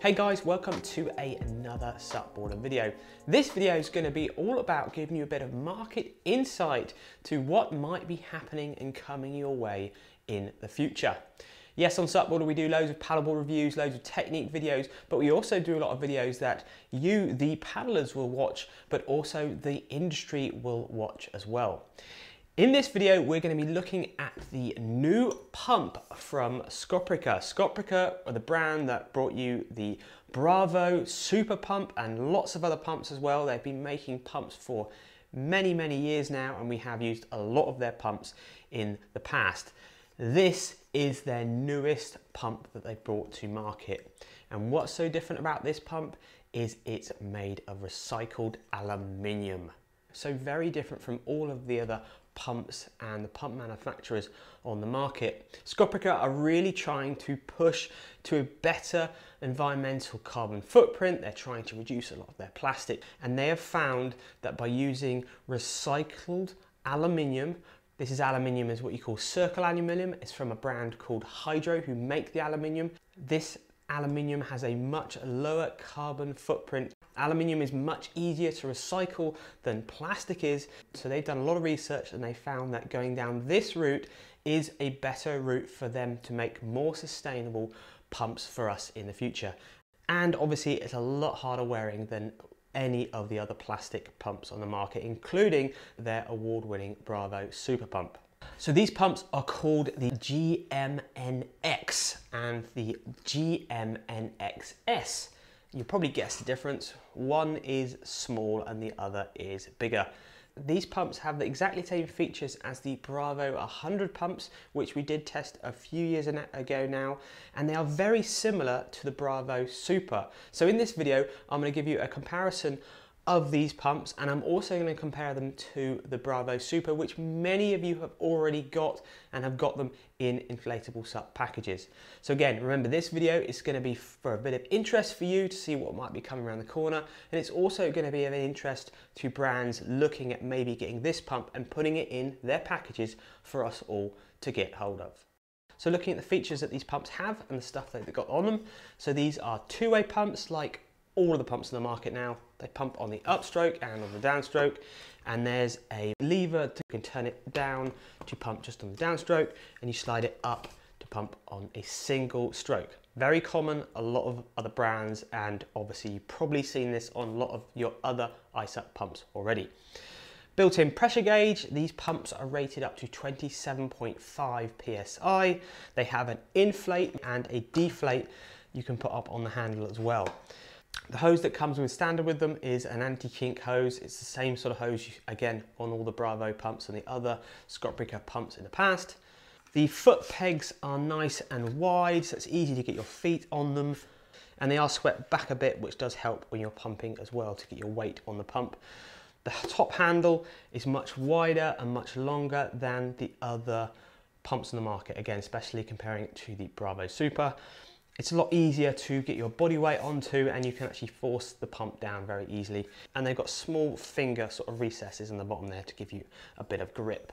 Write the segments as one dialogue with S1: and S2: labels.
S1: Hey guys, welcome to another SUP boarder video. This video is going to be all about giving you a bit of market insight to what might be happening and coming your way in the future. Yes, on SUP boarder we do loads of paddleboard reviews, loads of technique videos, but we also do a lot of videos that you, the paddlers, will watch, but also the industry will watch as well. In this video, we're going to be looking at the new pump from Scoprega. Scoprega are the brand that brought you the Bravo Super Pump and lots of other pumps as well. They've been making pumps for many, many years now, and we have used a lot of their pumps in the past. This is their newest pump that they brought to market. And what's so different about this pump is it's made of recycled aluminium. So very different from all of the other pumps and the pump manufacturers on the market. Scoprega are really trying to push to a better environmental carbon footprint. They're trying to reduce a lot of their plastic, and they have found that by using recycled aluminium, this is aluminium is what you call Circal aluminium. It's from a brand called Hydro who make the aluminium. This aluminium has a much lower carbon footprint. Aluminium is much easier to recycle than plastic is, so they've done a lot of research and they found that going down this route is a better route for them to make more sustainable pumps for us in the future. And obviously it's a lot harder wearing than any of the other plastic pumps on the market, including their award-winning Bravo Super Pump. So these pumps are called the GMNX and the GMNXS. You probably guessed the difference. One is small and the other is bigger. These pumps have the exactly same features as the Bravo 100 pumps, which we did test a few years ago now, and they are very similar to the Bravo Super. So in this video, I'm going to give you a comparison of these pumps, and I'm also going to compare them to the Bravo Super, which many of you have already got and have got them in inflatable SUP packages. So again, remember this video is going to be for a bit of interest for you to see what might be coming around the corner, and it's also going to be of interest to brands looking at maybe getting this pump and putting it in their packages for us all to get hold of. So looking at the features that these pumps have and the stuff that they've got on them. So these are two-way pumps like all of the pumps in the market now. They pump on the upstroke and on the downstroke, and there's a lever to you can turn it down to pump just on the downstroke, and you slide it up to pump on a single stroke. Very common, a lot of other brands, and obviously you've probably seen this on a lot of your other iSUP pumps already. Built-in pressure gauge, these pumps are rated up to 27.5 psi. They have an inflate and a deflate you can put up on the handle as well. The hose that comes with standard with them is an anti-kink hose. It's the same sort of hose, again, on all the Bravo pumps and the other Scoprega pumps in the past. The foot pegs are nice and wide, so it's easy to get your feet on them. And they are swept back a bit, which does help when you're pumping as well to get your weight on the pump. The top handle is much wider and much longer than the other pumps in the market, again, especially comparing it to the Bravo Super. It's a lot easier to get your body weight onto, and you can actually force the pump down very easily. And they've got small finger sort of recesses in the bottom there to give you a bit of grip.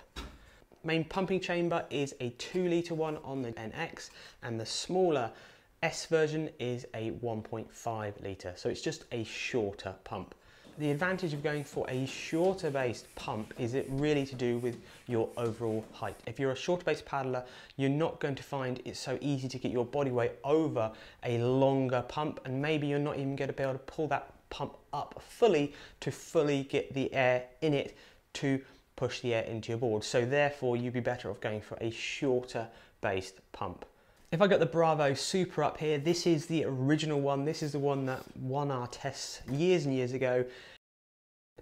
S1: Main pumping chamber is a 2-litre one on the NX, and the smaller S version is a 1.5 litre. So it's just a shorter pump. The advantage of going for a shorter based pump is it really to do with your overall height. If you're a shorter based paddler, you're not going to find it so easy to get your body weight over a longer pump, and maybe you're not even going to be able to pull that pump up fully to fully get the air in it to push the air into your board. So therefore you'd be better off going for a shorter based pump. If I got the Bravo Super up here, this is the original one. This is the one that won our tests years and years ago.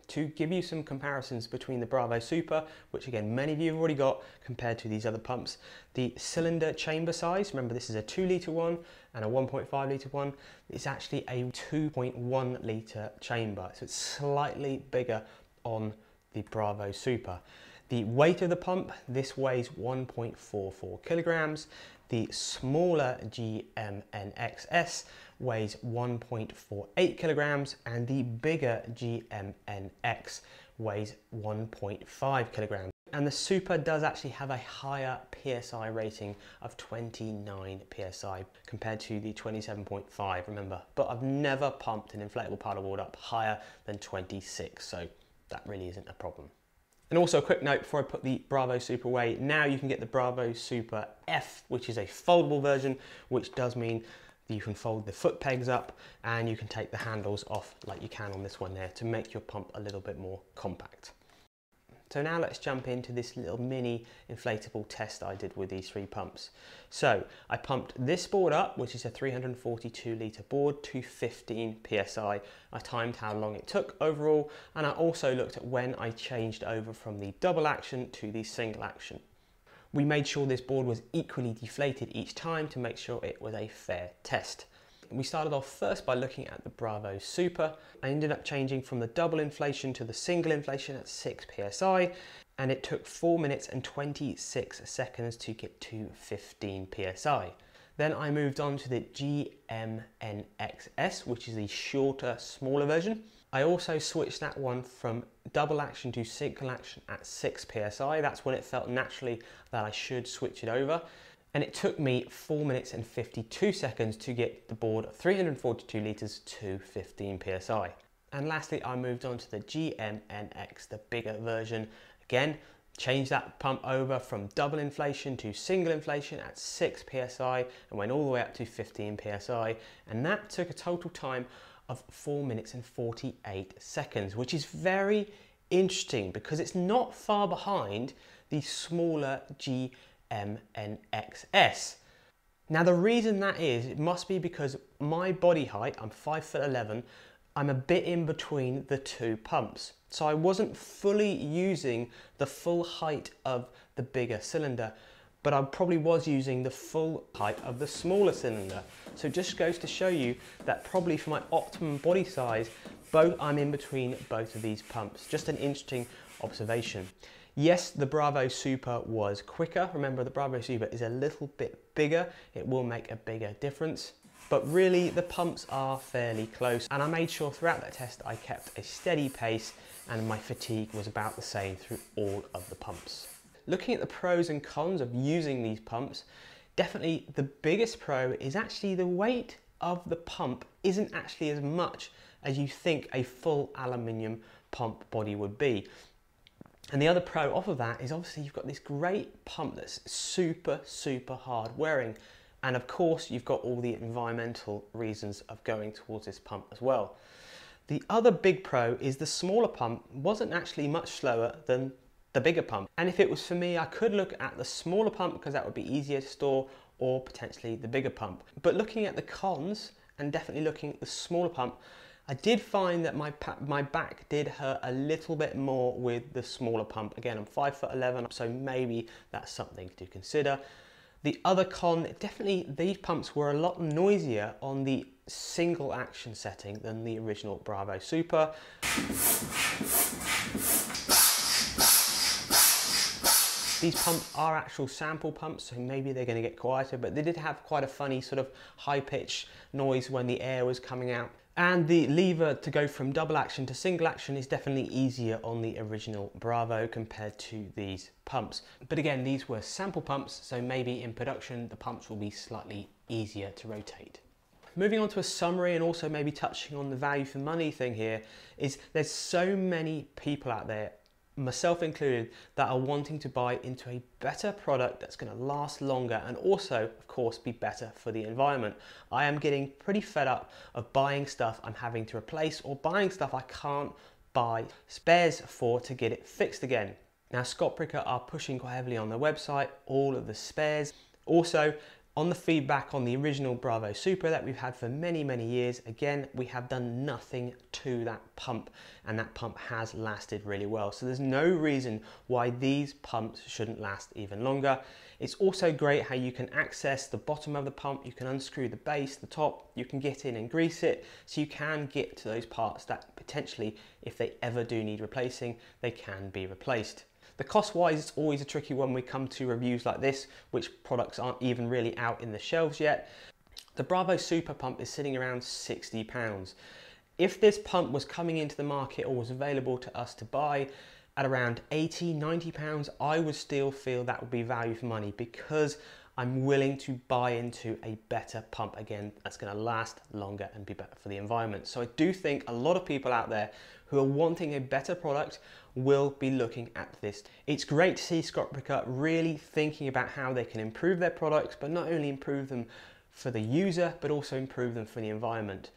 S1: To give you some comparisons between the Bravo Super, which again many of you have already got, compared to these other pumps. The cylinder chamber size, remember this is a 2-litre one and a 1.5 litre one, it's actually a 2.1 litre chamber, so it's slightly bigger on the Bravo Super. The weight of the pump, this weighs 1.44 kilograms. The smaller GMNXS weighs 1.48 kilograms, and the bigger GMNX weighs 1.5 kilograms. And the Super does actually have a higher PSI rating of 29 PSI compared to the 27.5, remember. But I've never pumped an inflatable paddleboard up higher than 26, so that really isn't a problem. And also a quick note before I put the Bravo Super away, now you can get the Bravo Super F, which is a foldable version, which does mean that you can fold the foot pegs up and you can take the handles off like you can on this one there to make your pump a little bit more compact. So now let's jump into this little mini inflatable test I did with these 3 pumps. So I pumped this board up, which is a 342 litre board, to 15 PSI. I timed how long it took overall, and I also looked at when I changed over from the double action to the single action. We made sure this board was equally deflated each time to make sure it was a fair test. We started off first by looking at the Bravo Super. I ended up changing from the double inflation to the single inflation at 6 PSI, and it took 4 minutes and 26 seconds to get to 15 PSI. Then I moved on to the GMNXS, which is the shorter, smaller version. I also switched that one from double action to single action at 6 PSI. That's when it felt naturally that I should switch it over. And it took me 4 minutes and 52 seconds to get the board 342 litres to 15 PSI. And lastly, I moved on to the GMNX, the bigger version. Again, changed that pump over from double inflation to single inflation at 6 PSI and went all the way up to 15 PSI. And that took a total time of 4 minutes and 48 seconds, which is very interesting because it's not far behind the smaller GMNXS. Now the reason that is, it must be because my body height, I'm 5'11", I'm a bit in between the 2 pumps. So I wasn't fully using the full height of the bigger cylinder, but I probably was using the full height of the smaller cylinder. So it just goes to show you that probably for my optimum body size, I'm in between both of these pumps. Just an interesting observation. Yes, the Bravo Super was quicker. Remember, the Bravo Super is a little bit bigger. It will make a bigger difference. But really, the pumps are fairly close. And I made sure throughout that test, I kept a steady pace and my fatigue was about the same through all of the pumps. Looking at the pros and cons of using these pumps, definitely the biggest pro is actually the weight of the pump isn't actually as much as you think a full aluminium pump body would be. And the other pro off of that is obviously you've got this great pump that's super, super hard wearing. And of course, you've got all the environmental reasons of going towards this pump as well. The other big pro is the smaller pump wasn't actually much slower than the bigger pump. And if it was for me, I could look at the smaller pump because that would be easier to store, or potentially the bigger pump. But looking at the cons and definitely looking at the smaller pump, I did find that my back did hurt a little bit more with the smaller pump. Again, I'm 5'11", so maybe that's something to consider. The other con, definitely these pumps were a lot noisier on the single action setting than the original Bravo Super. These pumps are actual sample pumps, so maybe they're going to get quieter, but they did have quite a funny sort of high-pitched noise when the air was coming out. And the lever to go from double action to single action is definitely easier on the original Bravo compared to these pumps. But again, these were sample pumps, so maybe in production the pumps will be slightly easier to rotate. Moving on to a summary and also maybe touching on the value for money thing here, is there's so many people out there, myself included, that are wanting to buy into a better product that's going to last longer and also, of course, be better for the environment. I am getting pretty fed up of buying stuff I'm having to replace or buying stuff I can't buy spares for to get it fixed again. Now, Scoprega are pushing quite heavily on their website all of the spares. Also, on the feedback on the original Bravo Super that we've had for many, many years, again, we have done nothing to that pump and that pump has lasted really well. So there's no reason why these pumps shouldn't last even longer. It's also great how you can access the bottom of the pump, you can unscrew the base, the top, you can get in and grease it, so you can get to those parts that potentially, if they ever do need replacing, they can be replaced. The cost-wise, it's always a tricky one when we come to reviews like this, which products aren't even really out in the shelves yet. The Bravo Super pump is sitting around £60. If this pump was coming into the market or was available to us to buy, at around 80, 90 pounds, I would still feel that would be value for money because I'm willing to buy into a better pump again that's going to last longer and be better for the environment. So I do think a lot of people out there who are wanting a better product will be looking at this. It's great to see Scoprega really thinking about how they can improve their products, but not only improve them for the user, but also improve them for the environment.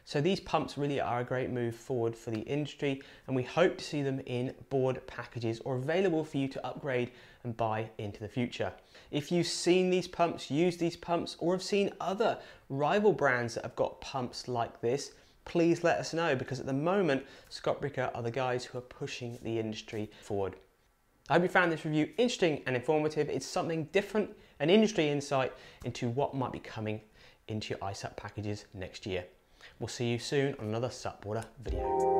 S1: So these pumps really are a great move forward for the industry, and we hope to see them in board packages or available for you to upgrade and buy into the future. If you've seen these pumps, used these pumps, or have seen other rival brands that have got pumps like this, please let us know, because at the moment, Scoprega are the guys who are pushing the industry forward. I hope you found this review interesting and informative. It's something different, an industry insight into what might be coming into your iSUP packages next year. We'll see you soon on another SUP Water video.